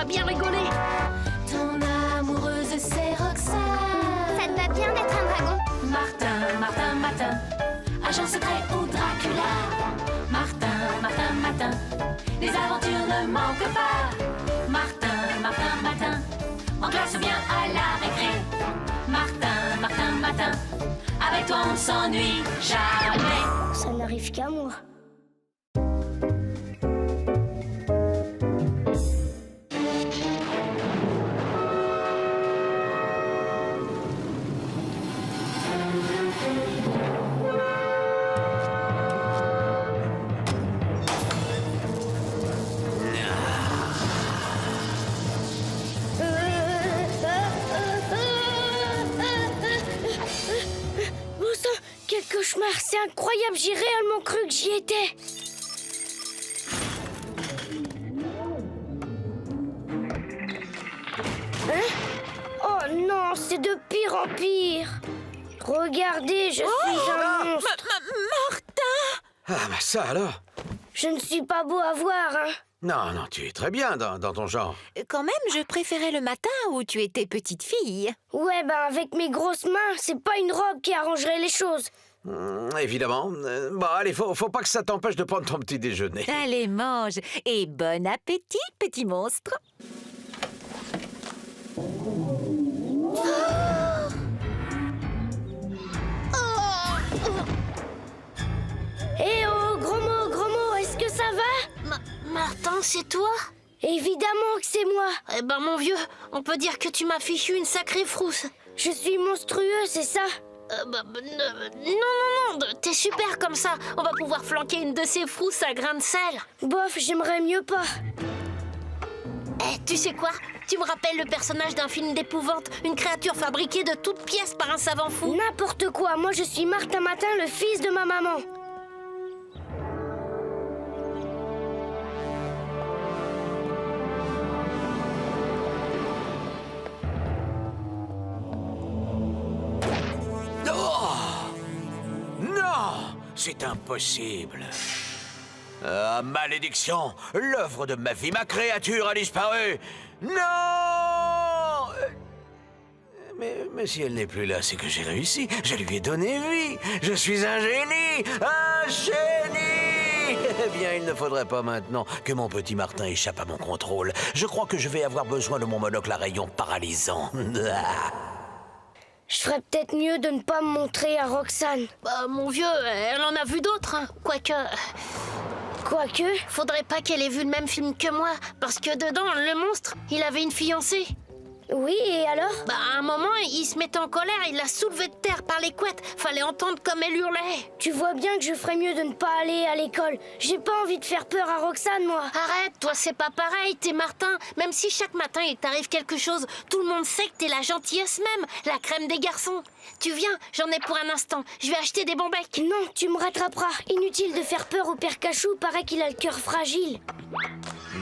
bien rigoler. Ton amoureuse, c'est Roxane. Ça te va bien d'être un dragon? Martin, Martin, Martin, agent secret ou Dracula. Martin, Martin, Martin, les aventures ne manquent pas. Martin, Martin, Martin, en classe ou bien à la récré. Martin, Martin, Martin, avec toi on ne s'ennuie jamais. Ça n'arrive qu'à moi. Bon sang, quel cauchemar! C'est incroyable, j'ai réellement cru que j'y étais. Hein? Oh non, c'est de pire en pire. Regardez, je suis un monstre. Martin! Ah, bah ça alors? Je ne suis pas beau à voir, hein. Non, non, tu es très bien dans ton genre. Quand même, je préférais le matin où tu étais petite fille. Ouais, ben avec mes grosses mains, c'est pas une robe qui arrangerait les choses. Évidemment. Bon, allez, faut pas que ça t'empêche de prendre ton petit déjeuner. Allez, mange. Et bon appétit, petit monstre. Eh oh, gros mot, est-ce que ça va? Martin, c'est toi? Évidemment que c'est moi. Eh ben, mon vieux, on peut dire que tu m'as fichu une sacrée frousse. Je suis monstrueux, c'est ça? Non, t'es super comme ça. On va pouvoir flanquer une de ces frousses à grains de sel. Bof, j'aimerais mieux pas. Eh, tu sais quoi? Tu me rappelles le personnage d'un film d'épouvante, une créature fabriquée de toutes pièces par un savant fou. N'importe quoi, moi je suis Martin Matin, le fils de ma maman. Non, c'est impossible. Ah, malédiction! L'œuvre de ma vie, ma créature a disparu! Non! Mais si elle n'est plus là, c'est que j'ai réussi. Je lui ai donné vie. Je suis un génie! Un génie! Eh bien, il ne faudrait pas maintenant que mon petit Martin échappe à mon contrôle. Je crois que je vais avoir besoin de mon monocle à rayons paralysants. Je ferais peut-être mieux de ne pas me montrer à Roxane. Bah, mon vieux, elle en a vu d'autres, hein. Quoique, Quoique, faudrait pas qu'elle ait vu le même film que moi, parce que dedans, le monstre, il avait une fiancée. oui, et alors? Bah, à un moment, il se mettait en colère, il l'a soulevée de terre par les couettes. Fallait entendre comme elle hurlait. Tu vois bien que je ferais mieux de ne pas aller à l'école. J'ai pas envie de faire peur à Roxane, moi. Arrête, toi, c'est pas pareil, t'es Martin. Même si chaque matin, il t'arrive quelque chose, tout le monde sait que t'es la gentillesse même, la crème des garçons. Tu viens, j'en ai pour un instant. Je vais acheter des bons becs. Non, tu me rattraperas. Inutile de faire peur au père Cachou, paraît qu'il a le cœur fragile.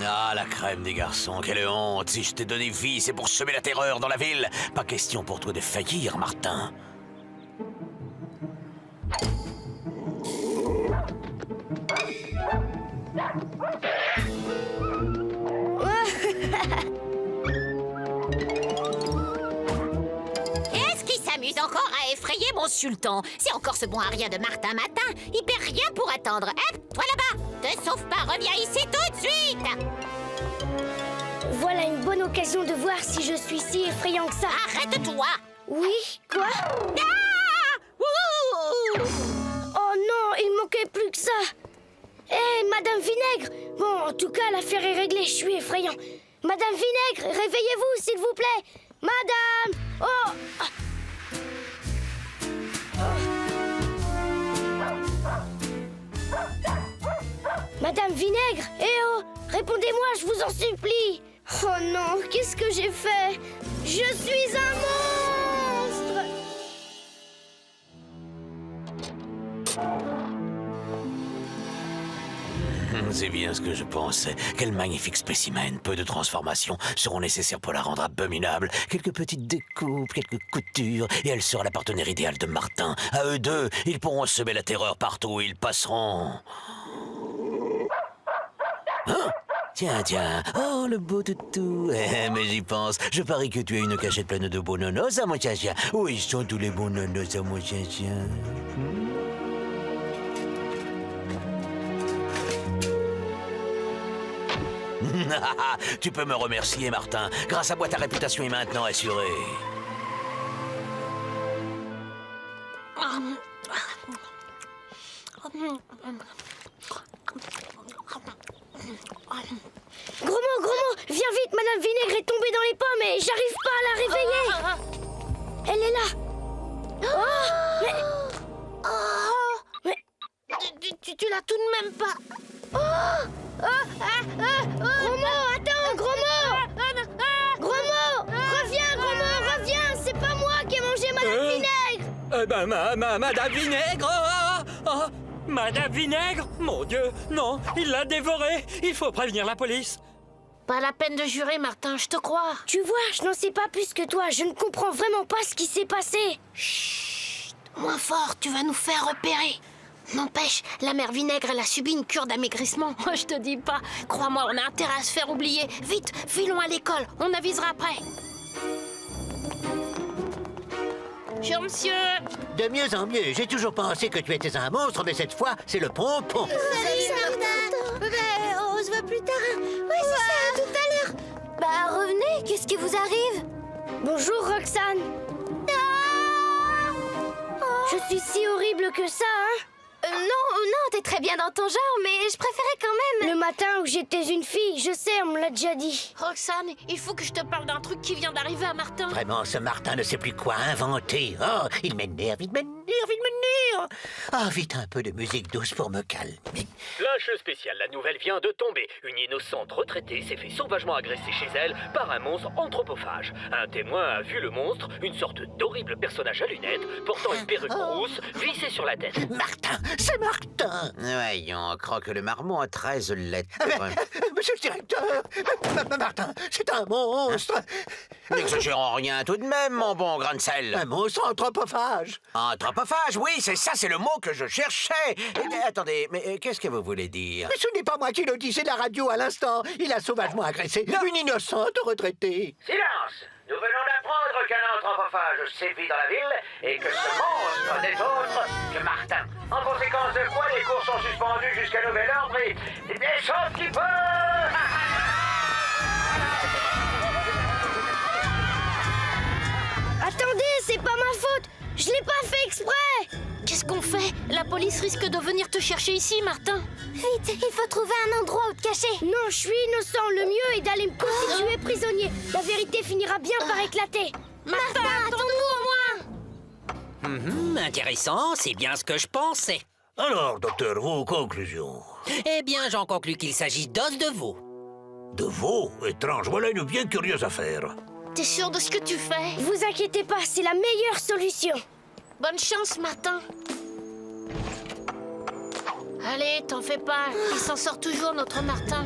Ah, la crème des garçons, quelle honte! Si je t'ai donné vie, c'est pour semer la terreur dans la ville. Pas question pour toi de faillir, Martin. Est-ce qu'il s'amuse encore à effrayer mon sultan? C'est encore ce bon aria de Martin Matin. Il perd rien pour attendre. Hop, toi là-bas. Te sauve pas, reviens ici tout de suite. Voilà une bonne occasion de voir si je suis si effrayant que ça. Arrête-toi. Oui, quoi? Ah! Ouh! Oh non, il manquait plus que ça. Hé, Madame Vinaigre! Bon, en tout cas, l'affaire est réglée, je suis effrayant. Madame Vinaigre, réveillez-vous, s'il vous plaît. Madame! Oh! Madame Vinaigre, eh oh! Répondez-moi, je vous en supplie! Oh non, qu'est-ce que j'ai fait? Je suis un monstre! C'est bien ce que je pensais. Quel magnifique spécimen. Peu de transformations seront nécessaires pour la rendre abominable. Quelques petites découpes, quelques coutures, et elle sera la partenaire idéale de Martin. À eux deux, ils pourront semer la terreur partout où ils passeront. Hein? Tiens, tiens. Oh, le beau toutou. Mais j'y pense. Je parie que tu as une cachette pleine de beaux nonos à mon chien-chien. Où ils sont tous les beaux nonos à mon chien-chien? Tu peux me remercier, Martin. Grâce à moi, ta réputation est maintenant assurée. Gros mot, viens vite, Madame Vinaigre est tombée dans les pommes et j'arrive pas à la réveiller. Elle est là. Oh, mais... Tu l'as tout de même pas. Gros mot, attends, gros mot. Reviens, c'est pas moi qui ai mangé Madame Vinaigre. Madame Vinaigre! Madame Vinaigre! Mon Dieu, non, il l'a dévoré! Il faut prévenir la police! Pas la peine de jurer, Martin, je te crois. Tu vois, je n'en sais pas plus que toi. Je ne comprends vraiment pas ce qui s'est passé. Moins fort, tu vas nous faire repérer. N'empêche, la mère Vinaigre, elle a subi une cure d'amaigrissement. Moi, je te dis pas. Crois-moi, on a intérêt à se faire oublier. Vite, filons à l'école, on avisera après. Bonjour, monsieur. De mieux en mieux. J'ai toujours pensé que tu étais un monstre, mais cette fois, c'est le pompon. Salut, Martin. On se voit plus tard. Oui, c'est ça, tout à l'heure. Bah, revenez, qu'est-ce qui vous arrive? Bonjour, Roxane. Je suis si horrible que ça, hein? Non, t'es très bien dans ton genre, mais je préférais quand même... Le matin où j'étais une fille, je sais, on me l'a déjà dit. Roxane, il faut que je te parle d'un truc qui vient d'arriver à Martin. Vraiment, ce Martin ne sait plus quoi inventer. Oh, il m'énerve. Ah, vite un peu de musique douce pour me calmer. Flash spécial, la nouvelle vient de tomber. Une innocente retraitée s'est fait sauvagement agresser chez elle par un monstre anthropophage. Un témoin a vu le monstre, une sorte d'horrible personnage à lunettes, portant une perruque rousse, vissée sur la tête. Martin, c'est Martin. Voyons, croque le marmot a 13 lettres. Monsieur le directeur, Martin, c'est un monstre. N'exagérons rien tout de même, mon bon grain de sel. Un monstre anthropophage. Anthropophage, oui, c'est ça, c'est le mot que je cherchais. Attendez, mais qu'est-ce que vous voulez dire? Mais ce n'est pas moi qui le disais, la radio à l'instant. Il a sauvagement agressé une innocente retraitée. Silence! Nous venons d'apprendre qu'un anthropophage sévit dans la ville et que ce monstre n'est autre que Martin. En conséquence de quoi, les cours sont suspendus jusqu'à nouvel ordre et des choses qui peuvent... Attendez, c'est pas ma faute. Je l'ai pas fait exprès. Qu'est-ce qu'on fait? La police risque de venir te chercher ici, Martin. Vite, il faut trouver un endroit où te cacher. Non, je suis innocent. Le mieux est d'aller me constituer prisonnier. La vérité finira bien par éclater. Martin, attends-nous au moins. Intéressant, c'est bien ce que je pensais. Alors, docteur, vos conclusions? Eh bien, j'en conclus qu'il s'agit d'os de veau. De veau? Étrange, voilà une bien curieuse affaire. T'es sûr de ce que tu fais? Vous inquiétez pas, c'est la meilleure solution. Bonne chance, Martin. Allez, t'en fais pas. Il s'en sort toujours, notre Martin.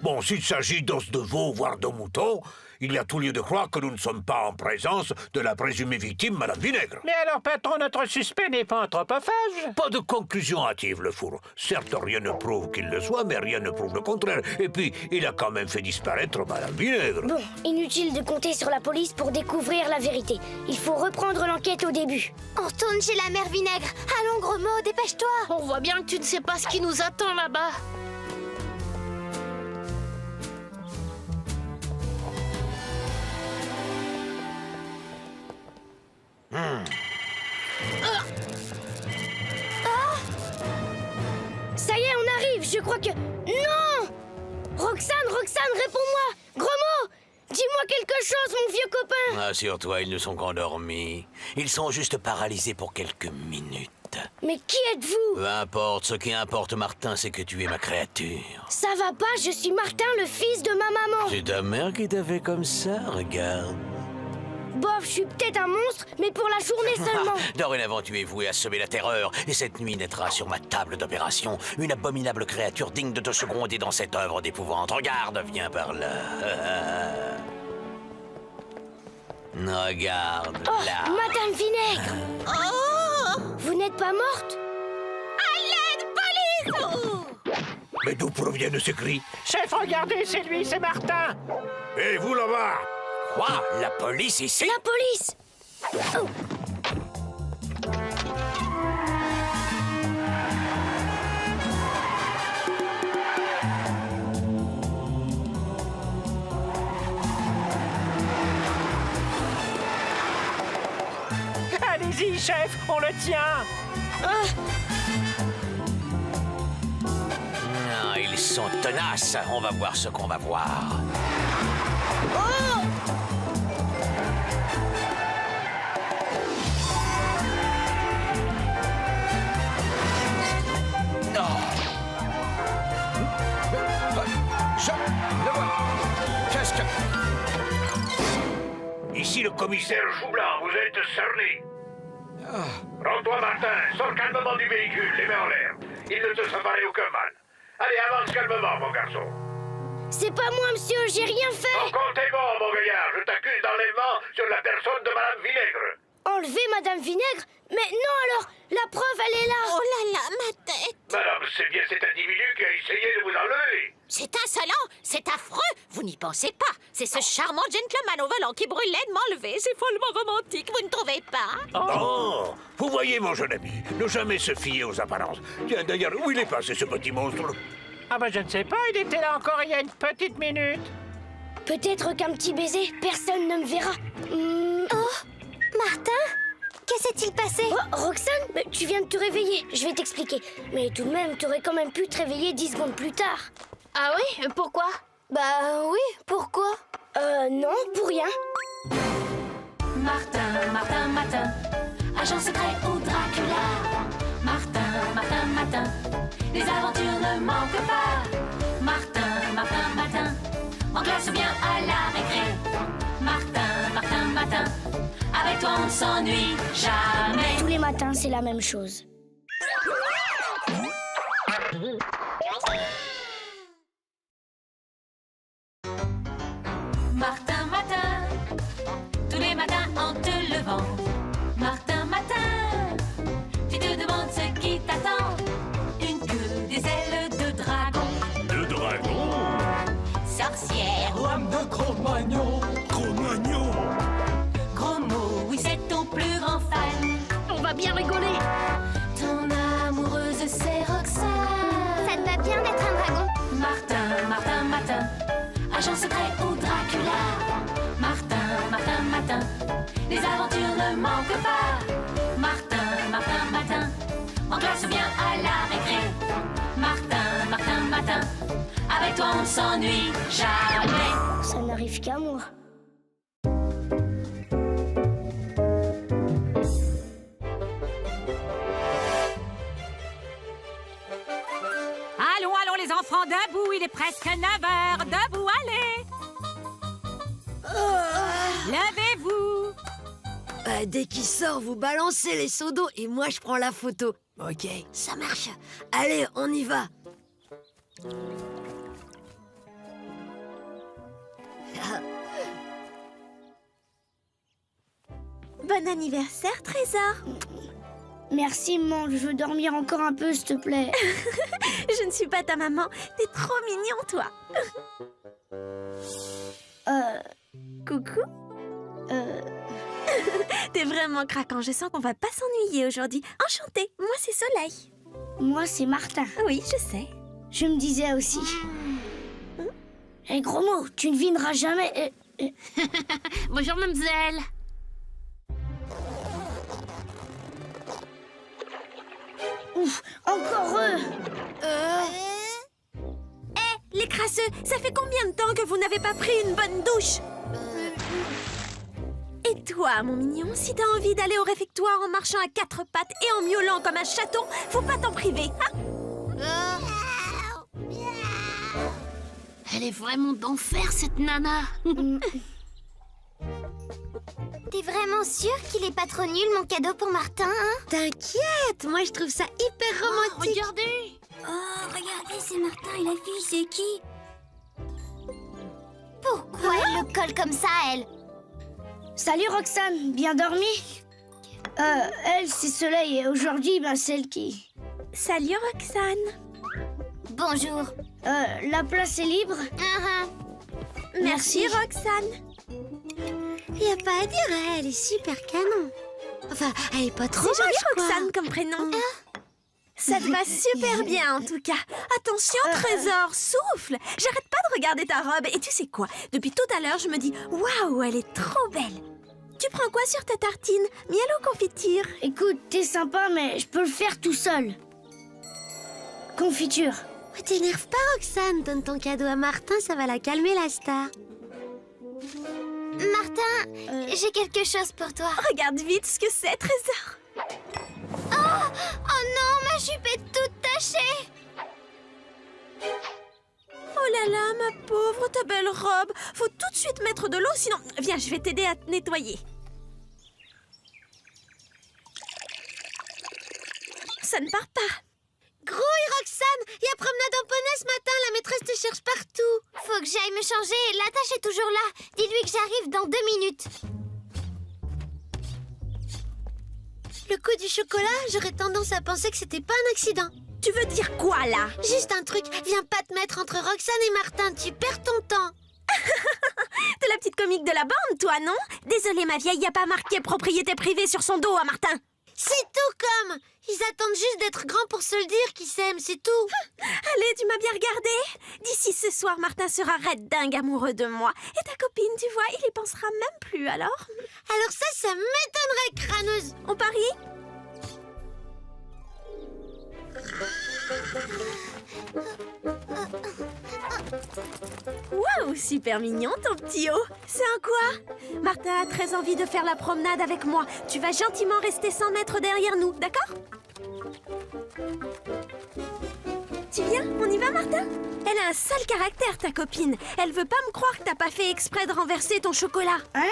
Bon, s'il s'agit d'os de veau, voire de mouton, il y a tout lieu de croire que nous ne sommes pas en présence de la présumée victime, Madame Vinaigre. Mais alors, patron, notre suspect n'est pas anthropophage? Pas de conclusion hâtive, le four. Certes, rien ne prouve qu'il le soit, mais rien ne prouve le contraire. Et puis, il a quand même fait disparaître Madame Vinaigre. Bon, inutile de compter sur la police pour découvrir la vérité. Il faut reprendre l'enquête au début. On retourne chez la mère Vinaigre. Allons, gros mot, dépêche-toi. On voit bien que tu ne sais pas ce qui nous attend là-bas. Ça y est, on arrive, je crois que... Non! Roxane, réponds-moi! Gros mot! Dis-moi quelque chose, mon vieux copain! Assure-toi, ils ne sont qu'endormis. Ils sont juste paralysés pour quelques minutes. Mais qui êtes-vous? Peu importe, ce qui importe, Martin, c'est que tu es ma créature. Ça va pas, je suis Martin, le fils de ma maman! C'est ta mère qui t'a fait comme ça, regarde. Bof, je suis peut-être un monstre, mais pour la journée seulement. Dorénavant, tu es voué à semer la terreur, et cette nuit naîtra sur ma table d'opération une abominable créature digne de te seconder dans cette œuvre d'épouvante. Regarde, viens par là. Regarde, Oh, là. Madame Vinaigre! Oh! Vous n'êtes pas morte? À l'aide, police! Mais d'où proviennent ces cris? Chef, regardez, c'est lui, c'est Martin. Et vous là-bas? Quoi? La police ici? La police! Oh. Allez-y, chef, on le tient. Non, ils sont tenaces. On va voir ce qu'on va voir. Le vois. Qu'est-ce que... Ici le commissaire Joublanc, vous êtes cerné. Rends-toi, Martin, sors calmement du véhicule, les mains en l'air. Il ne te sera parlé aucun mal. Allez, avance calmement, mon garçon. C'est pas moi, monsieur, j'ai rien Ton fait! compte est bon, mon gaillard. Je t'accuse d'enlèvement sur la personne de Madame Vinaigre. Enlever Madame Vinaigre? Mais non alors! La preuve, elle est là! Oh là là, ma tête! Madame, c'est bien cet individu qui a essayé de vous enlever. C'est insolent, c'est affreux, vous n'y pensez pas. C'est ce charmant gentleman au volant qui brûlait de m'enlever. C'est follement romantique, vous ne trouvez pas? Oh, vous voyez, mon jeune ami, ne jamais se fier aux apparences. Tiens, d'ailleurs, où il est passé, ce petit monstre? Ah ben je ne sais pas, il était là encore il y a une petite minute. Peut-être qu'un petit baiser, personne ne me verra. Martin? Que s'est-il passé? Oh, Roxane, mais tu viens de te réveiller, je vais t'expliquer. Mais tout de même, t'aurais quand même pu te réveiller 10 secondes plus tard. Ah oui? Pourquoi? Bah oui, pourquoi? Non, pour rien. Martin, Martin, Matin, agent secret ou Dracula. Martin, Martin, Matin, les aventures ne manquent pas. Martin, Martin, Matin, en classe ou bien à la récré. Martin, Martin, Matin, avec toi on ne s'ennuie jamais. Tous les matins, c'est la même chose. Martin, Matin, tous les matins en te levant. Martin, Matin, tu te demandes ce qui t'attend. Une queue, des ailes de dragon. De dragon? Sorcière ou Homme de Cro-Magnon. Cro-Magnon? gros mot, oui c'est ton plus grand fan. On va bien rigoler. Ton amoureuse c'est Roxane. Ça te va bien d'être un dragon? Martin, Martin, Matin, agent secret ou Dracula. Martin, Martin, Matin, les aventures ne manquent pas. Martin, Martin, Matin, en classe ou bien à la récré. Martin, Martin, Matin, avec toi on ne s'ennuie jamais. Ça n'arrive qu'à moi. Allons, allons les enfants, debout, il est presque 9h. Debout, allez. Levez-vous. Dès qu'il sort, vous balancez les seaux d'eau et moi je prends la photo. Ok, ça marche. Allez, on y va. Bon anniversaire, Trésor. Merci, maman, je veux dormir encore un peu, s'il te plaît. Je ne suis pas ta maman. T'es trop mignon, toi. Coucou. T'es vraiment craquant. Je sens qu'on va pas s'ennuyer aujourd'hui. Enchantée. Moi, c'est Soleil. Moi, c'est Martin. Oui, je sais. Je me disais aussi. Gros mot, tu ne viendras jamais. Bonjour, mademoiselle. Ouf, encore eux. Les crasseux, ça fait combien de temps que vous n'avez pas pris une bonne douche? Et toi, mon mignon, si t'as envie d'aller au réfectoire en marchant à quatre pattes et en miaulant comme un chaton, faut pas t'en priver, hein? Elle est vraiment d'enfer, cette nana. T'es vraiment sûre qu'il est pas trop nul, mon cadeau pour Martin, hein? T'inquiète, moi je trouve ça hyper romantique. Regardez. Oh, regardez, c'est Martin et la fille, c'est qui? Pourquoi elle le colle comme ça, elle? Salut Roxane, bien dormi? Elle, c'est Soleil et aujourd'hui, celle qui... Salut Roxane. Bonjour. La place est libre? Merci Roxane. Y a pas à dire, elle est super canon. Enfin, elle est pas trop C'est joli moche, quoi. Roxane comme prénom. Ça te va super bien en tout cas. Attention Trésor, souffle. J'arrête pas de regarder ta robe et tu sais quoi? Depuis tout à l'heure je me dis waouh, elle est trop belle. Tu prends quoi sur ta tartine? Miel ou confiture? Écoute, t'es sympa, mais je peux le faire tout seul. Confiture. T'énerve pas, Roxane. Donne ton cadeau à Martin, ça va la calmer, la star. Martin, J'ai quelque chose pour toi. Regarde vite ce que c'est, Trésor. Oh non, ma jupe est toute tachée. Oh là là, ma pauvre, ta belle robe. Faut tout de suite mettre de l'eau, sinon... Viens, je vais t'aider à te nettoyer. Ça ne part pas. Grouille, Roxane. Y a promenade en poney ce matin, la maîtresse te cherche partout. Faut que j'aille me changer, la tâche est toujours là. Dis-lui que j'arrive dans 2 minutes. Le coup du chocolat, j'aurais tendance à penser que c'était pas un accident. Tu veux dire quoi, là? Juste un truc, viens pas te mettre entre Roxane et Martin, tu perds ton temps. T'es la petite comique de la bande, toi, non? Désolée, ma vieille, y a pas marqué propriété privée sur son dos à Martin. C'est tout comme. Ils attendent juste d'être grands pour se le dire qu'ils s'aiment, c'est tout. Allez, tu m'as bien regardé. D'ici ce soir, Martin sera raide dingue amoureux de moi. Et ta copine, tu vois, il y pensera même plus, alors? Alors ça m'étonnerait, crâneuse. On parie? Waouh, super mignon ton petit haut. C'est un quoi? Martin a très envie de faire la promenade avec moi. Tu vas gentiment rester 100 mètres derrière nous, d'accord? Tu viens? On y va, Martin? Elle a un sale caractère, ta copine. Elle veut pas me croire que t'as pas fait exprès de renverser ton chocolat. Hein?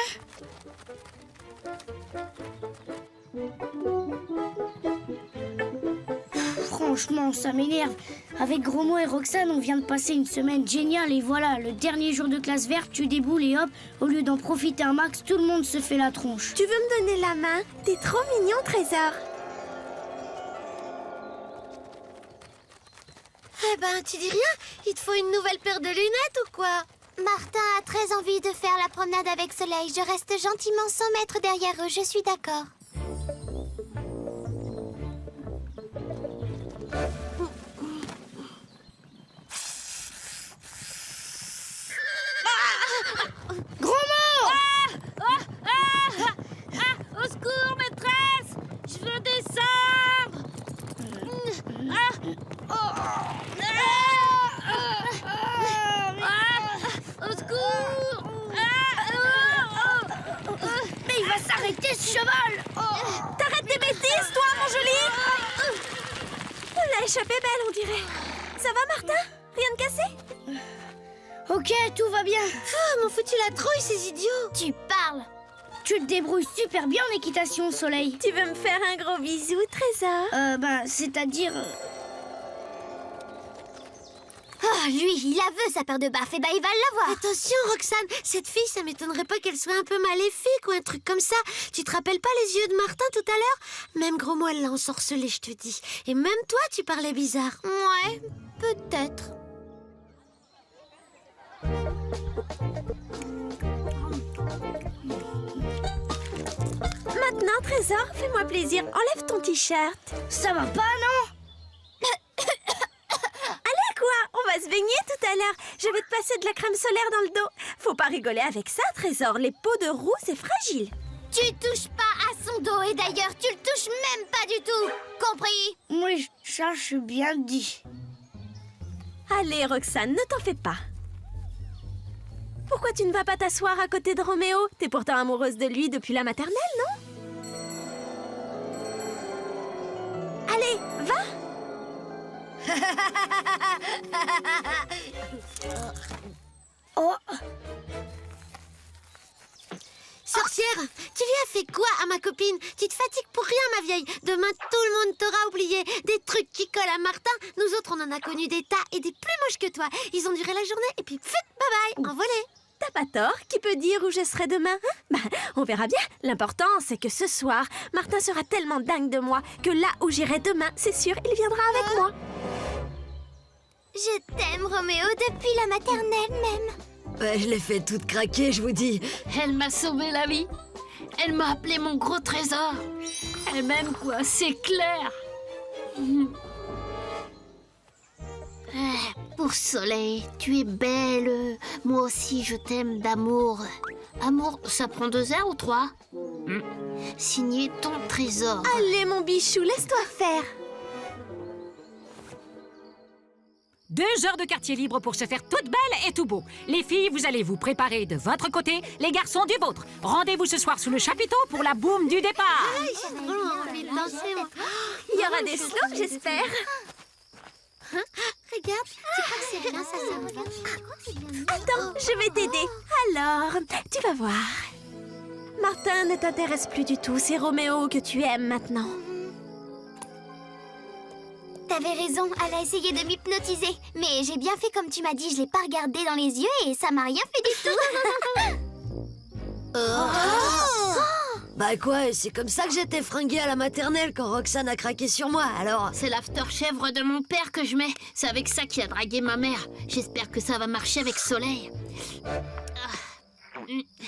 Franchement, ça m'énerve. Avec Grosmo et Roxane, on vient de passer une semaine géniale et voilà, le dernier jour de classe verte, tu déboules et hop, au lieu d'en profiter un max, tout le monde se fait la tronche. Tu veux me donner la main? T'es trop mignon, Trésor. Eh ben, tu dis rien? Il te faut une nouvelle paire de lunettes ou quoi? Martin a très envie de faire la promenade avec Soleil. Je reste gentiment 100 mètres derrière eux, je suis d'accord. Au secours, maîtresse! Je veux descendre! Au secours! Mais il va s'arrêter ce cheval! T'arrêtes tes bêtises, toi, mon joli! On l'a échappé belle, on dirait. Ça va, Martin? Rien de cassé? Ok, tout va bien. Ah, m'ont foutu la trouille, ces idiots. Tu parles! Tu te débrouilles super bien en équitation, Soleil. Tu veux me faire un gros bisou, Trésor? C'est-à-dire... Oh, lui, il a vu sa paire de baffes, et ben il va l'avoir. Attention, Roxane, cette fille, ça m'étonnerait pas qu'elle soit un peu maléfique ou un truc comme ça. Tu te rappelles pas les yeux de Martin tout à l'heure? Même Grosmo, elle l'a ensorcelé, je te dis. Et même toi, tu parlais bizarre. Ouais, peut-être. Maintenant, Trésor, fais-moi plaisir. Enlève ton t-shirt. Ça va pas, non? Allez, quoi? On va se baigner tout à l'heure. Je vais te passer de la crème solaire dans le dos. Faut pas rigoler avec ça, Trésor. Les peaux de roux, c'est fragile. Tu touches pas à son dos et d'ailleurs, tu le touches même pas du tout. Compris? Oui, ça, je suis bien dit. Allez, Roxane, ne t'en fais pas. Pourquoi tu ne vas pas t'asseoir à côté de Roméo? T'es pourtant amoureuse de lui depuis la maternelle, non? Allez, va! Oh, Sorcière, tu lui as fait quoi à ma copine? Tu te fatigues pour rien, ma vieille. Demain, tout le monde t'aura oublié. Des trucs qui collent à Martin. Nous autres, on en a connu des tas et des plus moches que toi. Ils ont duré la journée et puis, pfut, bye bye, envolé. T'as pas tort. Qui peut dire où je serai demain, hein? Bah, on verra bien. L'important, c'est que ce soir, Martin sera tellement dingue de moi que là où j'irai demain, c'est sûr, il viendra avec moi. Je t'aime, Roméo, depuis la maternelle même. Ouais, je l'ai fait toute craquer, je vous dis. Elle m'a sauvé la vie. Elle m'a appelé mon gros trésor. Elle m'aime, quoi, c'est clair. Pour Soleil, tu es belle. Moi aussi, je t'aime d'amour. Amour, ça prend 2 heures ou 3 Signé ton trésor. Allez, mon bichou, laisse-toi faire. 2 heures de quartier libre pour se faire toute belle et tout beau. Les filles, vous allez vous préparer de votre côté, les garçons du vôtre. Rendez-vous ce soir sous le chapiteau pour la boum du départ. Il y aura des slows, j'espère. Regarde, tu crois que c'est rien, ça regarde. Attends, je vais t'aider. Alors, tu vas voir. Martin ne t'intéresse plus du tout. C'est Roméo que tu aimes maintenant. T'avais raison, elle a essayé de m'hypnotiser. Mais j'ai bien fait comme tu m'as dit, je l'ai pas regardé dans les yeux et ça m'a rien fait du tout. Bah quoi, c'est comme ça que j'étais fringuée à la maternelle quand Roxane a craqué sur moi, alors... C'est l'after-chèvre de mon père que je mets. C'est avec ça qu'il a dragué ma mère. J'espère que ça va marcher avec Soleil.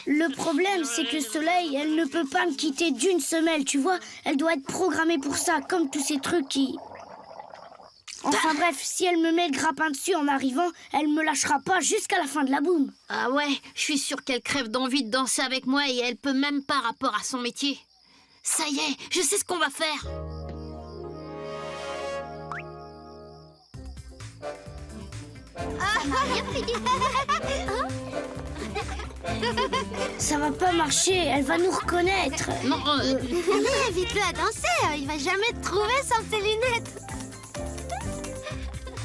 Le problème, c'est que Soleil, elle ne peut pas me quitter d'une semelle, tu vois. Elle doit être programmée pour ça, comme tous ces trucs qui... Enfin bref, si elle me met le grappin dessus en arrivant, elle me lâchera pas jusqu'à la fin de la boum. Ah ouais, je suis sûre qu'elle crève d'envie de danser avec moi et elle peut même pas rapport à son métier. Ça y est, je sais ce qu'on va faire. Ça va pas marcher, elle va nous reconnaître. Non, Allez, invite-le à danser, il va jamais te trouver sans ses lunettes.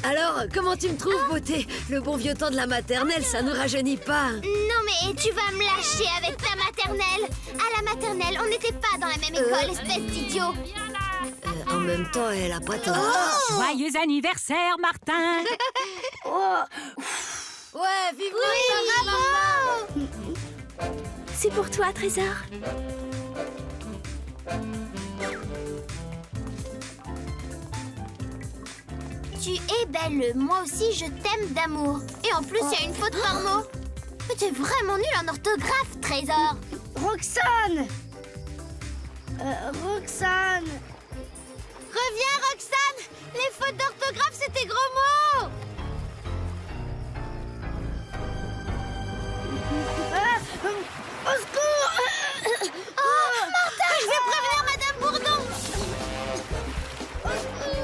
Alors, comment tu me trouves, beauté? Le bon vieux temps de la maternelle, ça ne rajeunit pas. Non mais tu vas me lâcher avec ta maternelle. À la maternelle, on n'était pas dans la même école, espèce d'idiot. En même temps, elle a pas tort. Joyeux anniversaire, Martin. Ouais, vive Oui, bravo. C'est pour toi, Trésor. Tu es belle, moi aussi je t'aime d'amour. Et en plus, il y a une faute par mot. Mais t'es vraiment nul en orthographe, Trésor. Roxane Roxane Reviens, Roxane. Les fautes d'orthographe, c'était gros mots. Au secours Oh, Martin, je vais prévenir Madame Bourdon. Au secours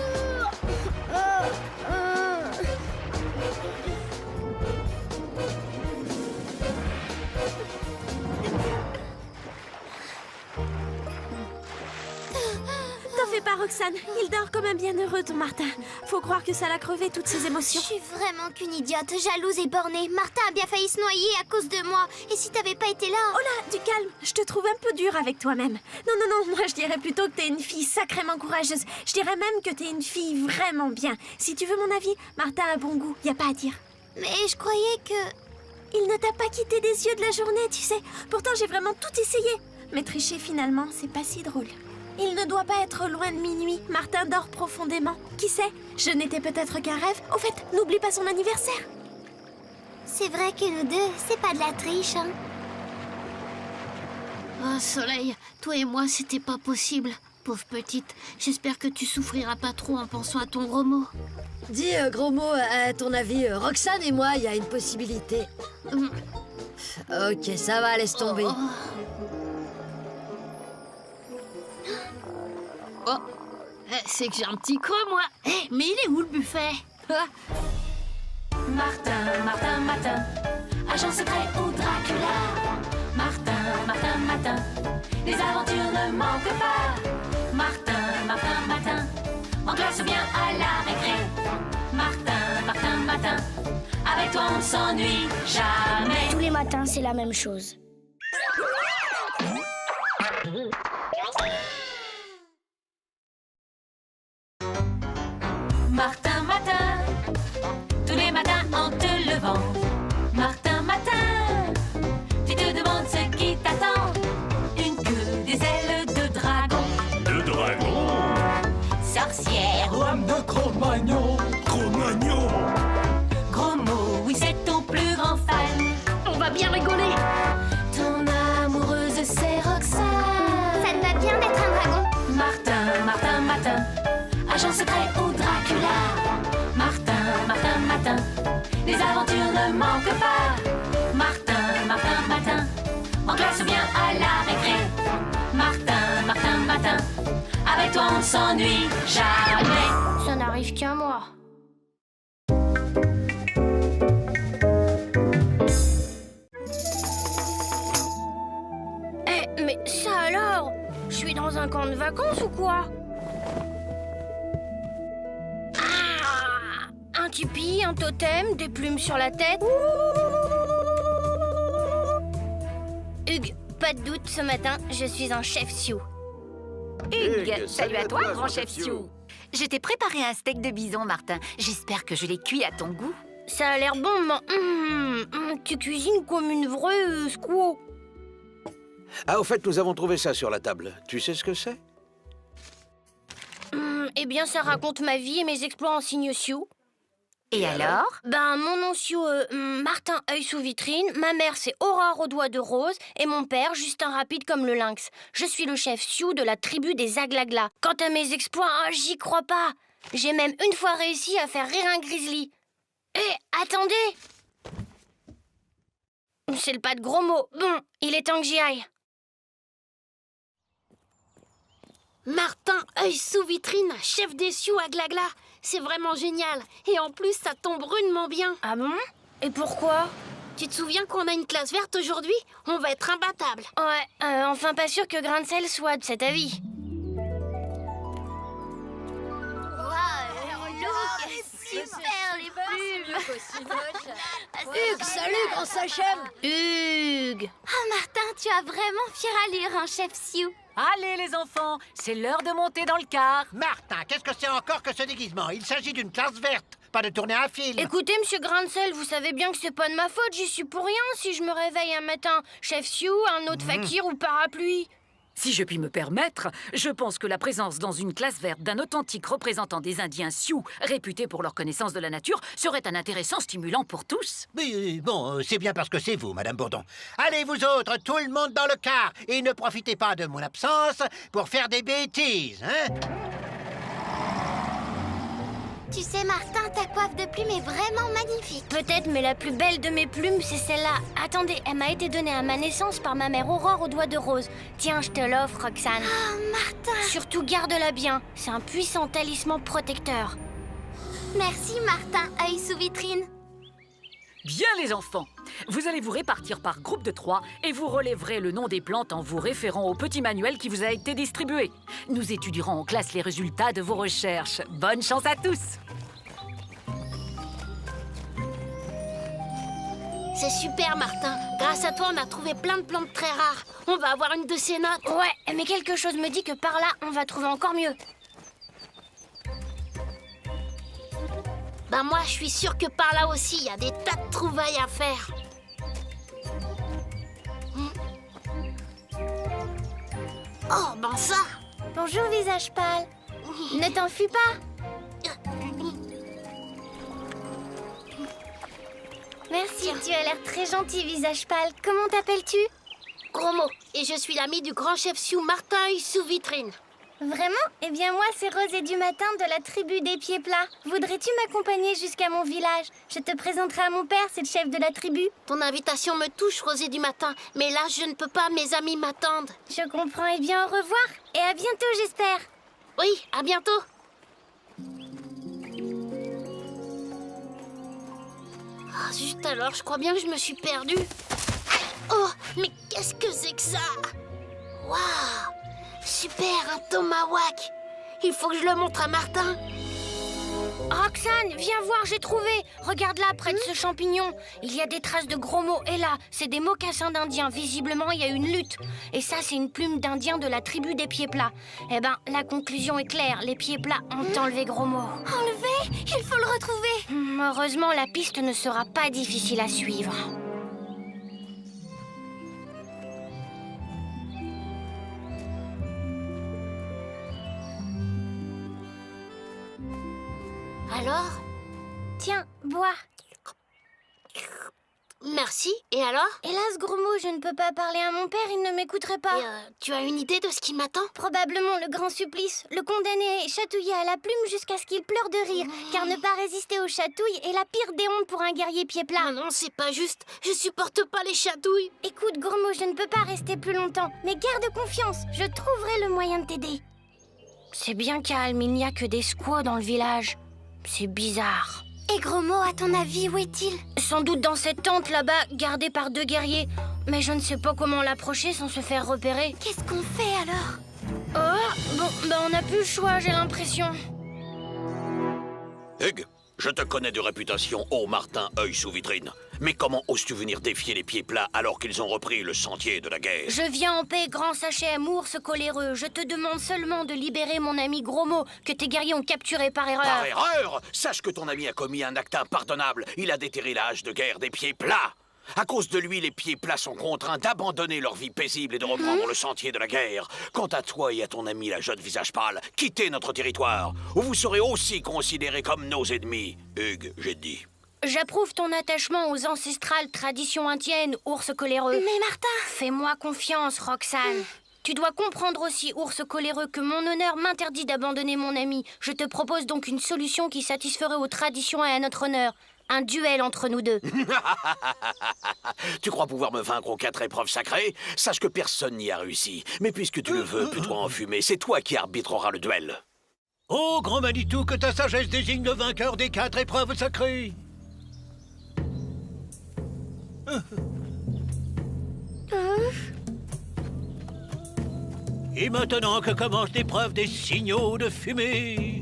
T'en fais pas, Roxane. Il dort comme un bienheureux, ton Martin. Faut croire que ça l'a crevé toutes ses Je émotions. suis vraiment qu'une idiote, jalouse et bornée. Martin a bien failli se noyer à cause de moi. Et si t'avais pas été là... Oh là, du calme. Je te trouve un peu dur avec toi-même. Non, moi je dirais plutôt que t'es une fille sacrément courageuse. Je dirais même que t'es une fille vraiment bien. Si tu veux mon avis, Martin a bon goût, y a pas à dire. Mais je croyais que... Il ne t'a pas quitté des yeux de la journée, tu sais. Pourtant, j'ai vraiment tout essayé. Mais tricher, finalement, c'est pas si drôle. Il ne doit pas être loin de minuit. Martin dort profondément. Qui sait? Je n'étais peut-être qu'un rêve. Au fait, n'oublie pas son anniversaire. C'est vrai que nous deux, c'est pas de la triche, hein. Oh, Soleil, toi et moi, c'était pas possible. Pauvre petite, j'espère que tu souffriras pas trop en pensant à ton gros mot. Dis, gros mot, à ton avis, Roxane et moi, il y a une possibilité. Ok, ça va, laisse tomber. Oh, c'est que j'ai un petit creux, moi. Mais il est où, le buffet? Martin, Martin, Martin, agent secret ou Dracula. Martin, Martin, Martin, les aventures ne manquent pas. Martin, Martin, Martin, en classe ou bien à la récré. Martin, Martin, Martin, avec toi on ne s'ennuie jamais. Tous les matins, c'est la même chose. Martin, Martin, tous les matins en te levant. Martin, Martin, Cro-Magnon. Cro-Magnon. Gros mot, oui, c'est ton plus grand fan. On va bien rigoler. Ton amoureuse, c'est Roxane. Ça te va bien d'être un dragon? Martin, Martin, Martin, agent secret ou Dracula. Martin, Martin, Martin, les aventures ne manquent pas. Martin, Martin, Martin, en classe ou bien à la récré. Martin, Martin, Martin, avec toi on ne s'ennuie jamais. Ça n'arrive qu'à moi. Eh, mais ça alors? Je suis dans un camp de vacances ou quoi? Ah! Un tipi, un totem, des plumes sur la tête. Hugues, pas de doute, ce matin, je suis un chef Sioux. Hugues, salut à toi, grand chef Sioux. Je t'ai préparé un steak de bison, Martin. J'espère que je l'ai cuit à ton goût. Ça a l'air bon, mais tu cuisines comme une vraie squaw. Ah, au fait, nous avons trouvé ça sur la table. Tu sais ce que c'est? Eh bien, ça raconte ma vie et mes exploits en signe Sioux. Et alors? Ben, mon nom Sioux, Martin œil sous vitrine, ma mère c'est Aurore au doigt de rose, et mon père Justin rapide comme le lynx. Je suis le chef Sioux de la tribu des Aglagla. Quant à mes exploits, j'y crois pas. J'ai même une fois réussi à faire rire un grizzly. Eh, attendez! C'est le pas de gros mots. Bon, il est temps que j'y aille. Martin œil sous vitrine, chef des Sioux à Glagla. C'est vraiment génial. Et en plus, ça tombe rudement bien. Ah bon? Et pourquoi? Tu te souviens qu'on a une classe verte aujourd'hui? On va être imbattable. Ouais, enfin pas sûr que Grain de sel soit de cet avis. Super, les plumes. Hugues, salut, grand sachem. Hugues! Ah, Martin, tu as vraiment fière allure, un chef Sioux. Allez, les enfants, c'est l'heure de monter dans le car. Martin, qu'est-ce que c'est encore que ce déguisement? Il s'agit d'une classe verte, pas de tourner un film. Écoutez, monsieur Grain de sel, vous savez bien que c'est pas de ma faute, j'y suis pour rien si je me réveille un matin chef Sioux, un autre fakir ou parapluie. Si je puis me permettre, je pense que la présence dans une classe verte d'un authentique représentant des Indiens Sioux, réputés pour leur connaissance de la nature, serait un intéressant stimulant pour tous. Mais bon, c'est bien parce que c'est vous, Madame Bourdon. Allez, vous autres, tout le monde dans le car, et ne profitez pas de mon absence pour faire des bêtises, hein? Tu sais, Martin, ta coiffe de plumes est vraiment magnifique. Peut-être, mais la plus belle de mes plumes, c'est celle-là. Attendez, elle m'a été donnée à ma naissance par ma mère Aurore au doigt de rose. Tiens, je te l'offre, Roxane. Oh, Martin. Surtout, garde-la bien. C'est un puissant talisman protecteur. Merci, Martin, œil sous vitrine. Bien, les enfants, vous allez vous répartir par groupe de 3 et vous relèverez le nom des plantes en vous référant au petit manuel qui vous a été distribué. Nous étudierons en classe les résultats de vos recherches. Bonne chance à tous! C'est super, Martin. Grâce à toi, on a trouvé plein de plantes très rares. On va avoir une de ces notes. Ouais, mais quelque chose me dit que par là, on va trouver encore mieux. Ben moi, je suis sûre que par là aussi, il y a des tas de trouvailles à faire. Oh, ben ça! Bonjour, visage pâle. Ne t'enfuis pas. Merci, tu as l'air très gentil, visage pâle. Comment t'appelles-tu? Gros mot. Et je suis l'ami du grand chef Sioux, Martin œil sous vitrine. Vraiment? Eh bien moi, c'est Rosée du Matin de la tribu des Pieds Plats. Voudrais-tu m'accompagner jusqu'à mon village? Je te présenterai à mon père, c'est le chef de la tribu. Ton invitation me touche, Rosée du Matin. Mais là, je ne peux pas, mes amis m'attendent. Je comprends. Eh bien, au revoir. Et à bientôt, j'espère. Oui, à bientôt. Ah, juste alors, je crois bien que je me suis perdue. Oh, mais qu'est-ce que c'est que ça? Waouh! Super, un tomahawk! Il faut que je le montre à Martin. Roxane, viens voir, j'ai trouvé. Regarde là, près de ce champignon. Il y a des traces de gros mots. Et là, c'est des mocassins d'Indiens. Visiblement, il y a eu une lutte. Et ça, c'est une plume d'Indien de la tribu des Pieds Plats. Eh ben, la conclusion est claire. Les Pieds Plats ont enlevé gros mots. Enlevé? Il faut le retrouver. Heureusement, la piste ne sera pas difficile à suivre. Bois. Merci. Et alors? Hélas, gros mot, je ne peux pas parler à mon père, il ne m'écouterait pas. Tu as une idée de ce qui m'attend? Probablement le grand supplice. Le condamné est chatouillé à la plume jusqu'à ce qu'il pleure de rire, car ne pas résister aux chatouilles est la pire des hontes pour un guerrier pied plat. Non, c'est pas juste. Je supporte pas les chatouilles. Écoute, gros mot, je ne peux pas rester plus longtemps, mais garde confiance, je trouverai le moyen de t'aider. C'est bien calme, il n'y a que des squaws dans le village. C'est bizarre. Et gros mot, à ton avis, où est-il? Sans doute dans cette tente là-bas, gardée par 2 guerriers. Mais je ne sais pas comment l'approcher sans se faire repérer. Qu'est-ce qu'on fait alors? Oh, bon, on n'a plus le choix, j'ai l'impression. Hugues, je te connais de réputation, ô Martin, œil sous vitrine. Mais comment oses-tu venir défier les pieds plats alors qu'ils ont repris le sentier de la guerre? Je viens en paix, grand Sachem, ours coléreux. Je te demande seulement de libérer mon ami Gros Mot, que tes guerriers ont capturé par erreur. Par erreur? Sache que ton ami a commis un acte impardonnable. Il a déterré la hache de guerre des pieds plats. À cause de lui, les pieds plats sont contraints d'abandonner leur vie paisible et de reprendre le sentier de la guerre. Quant à toi et à ton ami la jeune visage pâle, quittez notre territoire, où vous serez aussi considérés comme nos ennemis. Hugues, j'ai dit. J'approuve ton attachement aux ancestrales traditions indiennes, ours coléreux. Mais Martin... Fais-moi confiance, Roxane. Tu dois comprendre aussi, ours coléreux, que mon honneur m'interdit d'abandonner mon ami. Je te propose donc une solution qui satisferait aux traditions et à notre honneur. Un duel entre nous deux. Tu crois pouvoir me vaincre aux 4 épreuves sacrées? Sache que personne n'y a réussi. Mais puisque tu le veux, putois enfumé, c'est toi qui arbitreras le duel. Ô grand Manitou, que ta sagesse désigne le vainqueur des 4 épreuves sacrées. Et maintenant que commence l'épreuve des signaux de fumée.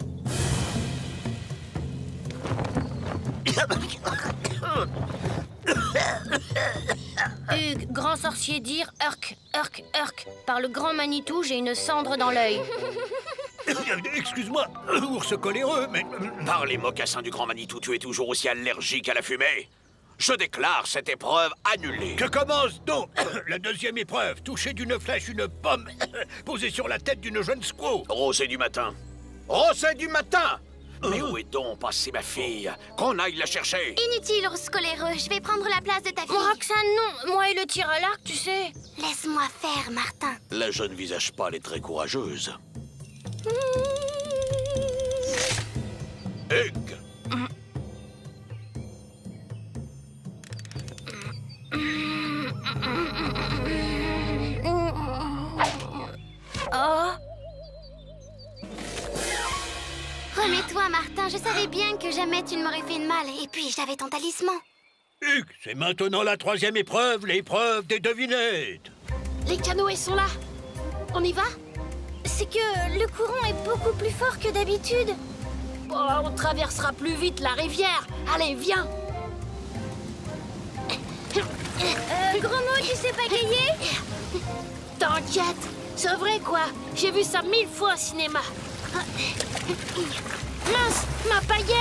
Hugues, grand sorcier dire Urk, Urk, Urk. Par le grand Manitou, j'ai une cendre dans l'œil. Excuse-moi, ours coléreux, mais... Par les mocassins du grand Manitou, tu es toujours aussi allergique à la fumée. Je déclare cette épreuve annulée. Que commence donc la 2e épreuve? Toucher d'une flèche une pomme posée sur la tête d'une jeune squaw. Rosée du matin. Rosée du matin! Mais où est donc passée ma fille? Qu'on aille la chercher. Inutile, ours coléreux, je vais prendre la place de ta fille. Roxane, non, moi et le tir à l'arc, tu sais. Laisse-moi faire, Martin. La jeune visage pâle est très courageuse. Hugues! Oh! Remets-toi, Martin, je savais bien que jamais tu ne m'aurais fait de mal. Et puis, j'avais ton talisman. Hugues, c'est maintenant la 3e épreuve, l'épreuve des devinettes. Les canoës sont là. On y va? C'est que le courant est beaucoup plus fort que d'habitude. Bon, on traversera plus vite la rivière. Allez, viens. Gros mot, tu sais pagayer? T'inquiète, c'est vrai quoi. J'ai vu ça 1000 fois au cinéma. Mince, ma paillet.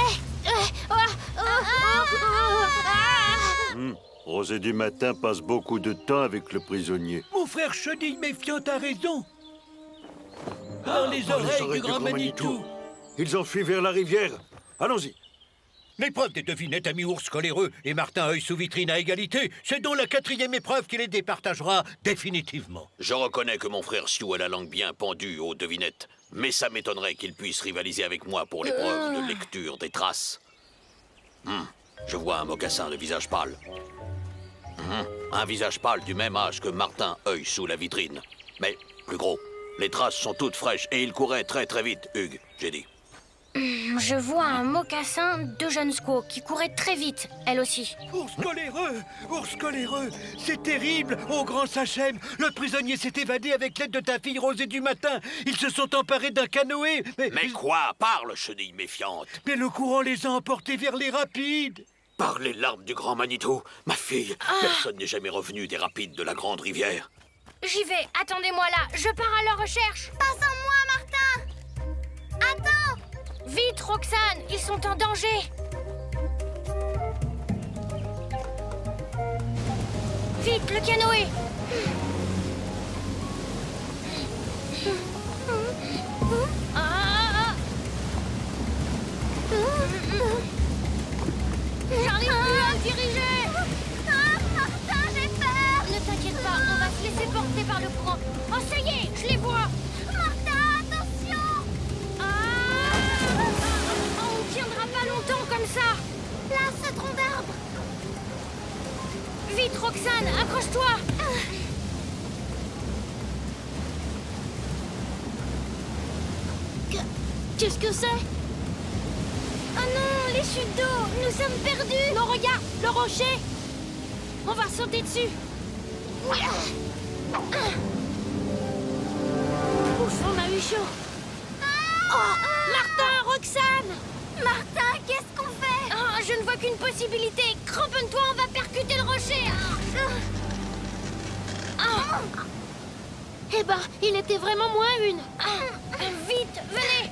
Rosée du matin passe beaucoup de temps avec le prisonnier. Mon frère Chenille méfiant a raison. Dans les oreilles du grand Manitou. Ils enfuient vers la rivière. Allons-y. L'épreuve des devinettes, ami ours coléreux et Martin œil sous vitrine à égalité, c'est donc la 4e épreuve qui les départagera définitivement. Je reconnais que mon frère Sioux a la langue bien pendue aux devinettes, mais ça m'étonnerait qu'il puisse rivaliser avec moi pour l'épreuve de lecture des traces. Je vois un mocassin de visage pâle. Un visage pâle du même âge que Martin œil sous la vitrine, mais plus gros. Les traces sont toutes fraîches et il courait très très vite, Hugues, j'ai dit. Je vois un mocassin, 2 jeunes squaws qui couraient très vite, elle aussi. Ours coléreux, c'est terrible, ô grand Sachem. Le prisonnier s'est évadé avec l'aide de ta fille Rosée du matin. Ils se sont emparés d'un canoë. Mais quoi? Parle, chenille méfiante. Mais le courant les a emportés vers les rapides. Par les larmes du grand Manitou, ma fille, personne n'est jamais revenu des rapides de la grande rivière. J'y vais, attendez-moi là, je pars à leur recherche. Pas sans moi, Martin. Attends. Vite, Roxane, ils sont en danger. Vite, le canoë. Roxane, accroche-toi. Qu'est-ce que c'est? Oh non, les chutes d'eau, nous sommes perdus. Non, regarde, le rocher. On va sauter dessus. Ouf, on a eu chaud. Oh, Martin, Roxane. Martin, qu'est-ce qu'on fait? Je ne vois qu'une possibilité. Cramponne-toi, on va percuter le rocher. Eh ben, il était vraiment moins une. Vite, venez.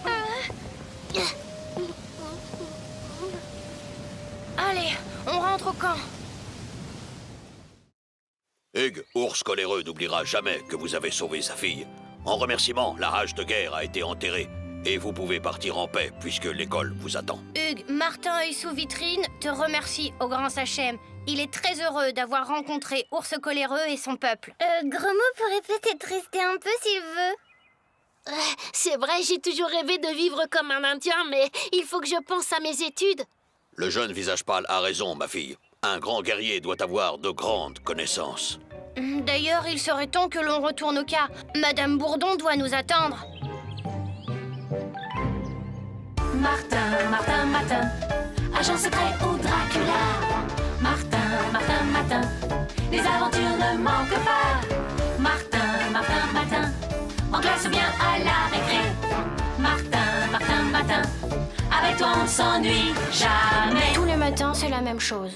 Allez, on rentre au camp. Hugues, ours coléreux, n'oubliera jamais que vous avez sauvé sa fille. En remerciement, la hache de guerre a été enterrée. Et vous pouvez partir en paix, puisque l'école vous attend. Hugues, Martin œil sous vitrine te remercie au grand Sachem. Il est très heureux d'avoir rencontré Ours coléreux et son peuple. Gromo pourrait peut-être rester un peu s'il veut. C'est vrai, j'ai toujours rêvé de vivre comme un Indien, mais il faut que je pense à mes études. Le jeune visage pâle a raison, ma fille. Un grand guerrier doit avoir de grandes connaissances. D'ailleurs, il serait temps que l'on retourne au cas. Madame Bourdon doit nous attendre. Martin, Martin, Martin, agent secret ou Dracula. Martin, Martin, Martin, les aventures ne manquent pas. Martin, Martin, Martin, en classe ou bien à la récré. Martin, Martin, Martin, avec toi on ne s'ennuie jamais. Tous les matins, c'est la même chose.